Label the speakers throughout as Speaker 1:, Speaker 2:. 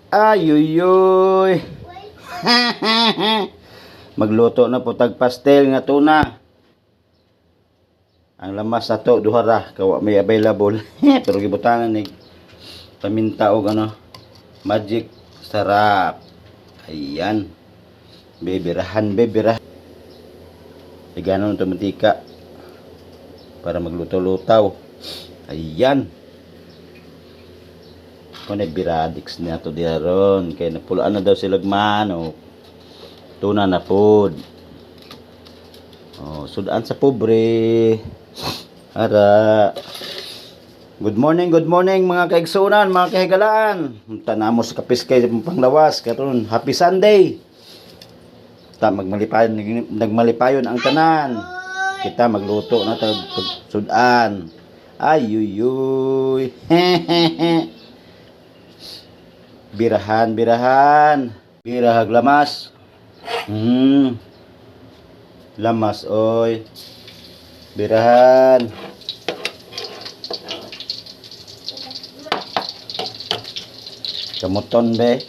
Speaker 1: Ayuyoy. Magluto na po tag pastel nga tuna. Ang lamas na to duha ra kawa may available. Pero gibutangan ni paminta og magic sarap. Ayan. Beberahan. Iganon to mantika para magluto-lutaw. Ayan. Kung biradix na to diaron kay napulaan na daw sila manok. Tuna na food. Oh, sudan sa pobre. Ara. Good morning mga kaigsunan, mga kahigalaan. Tanamo sa kapiskay panglawas karon. Happy Sunday. Nagmalipayon ang tanan. Kita magluto na tag sudan. Ayuyoy. Birahan. Birahag lamas. Lamas oy. Birahan. Kamuton be.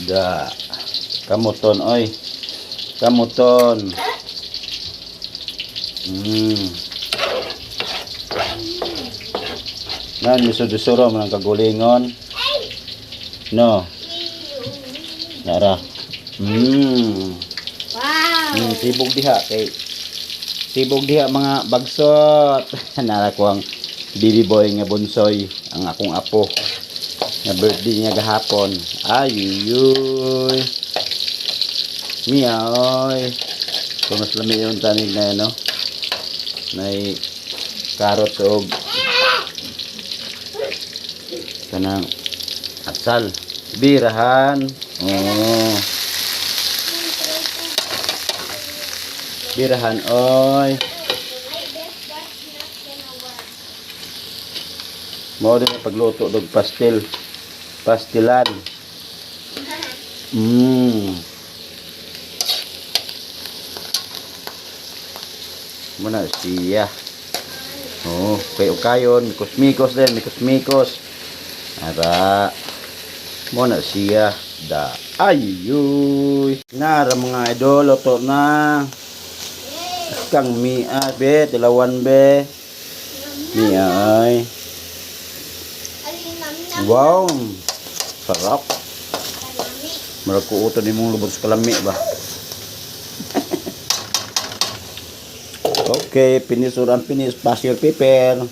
Speaker 1: Da. Kamuton oy. Kamuton. Nan misudusuro man ang kagulingon. No. Nara. Wow. Tibog diha mga bagsot. Nara ko ang baby boy nga bunsoy, ang akong apo. Nga birthday niya gahapon. Ayuy. Miyaoy. Kung mas lami yung tanig na may karot og kanang atsal. Birahan. Oh. Birahan oy. Mao din pagluto og pastel. Pastilan. Muna siya. Oh, kayon, mikos din, mikos. Ara. Muna siya. Da. Ayuy. Nara mga idol, luto na. Kang mia be, tilawan be. Mia ay. Wow. Sarap. Marakuuto ni mong lubot sa kalami ba? Okay, finish pass your paper.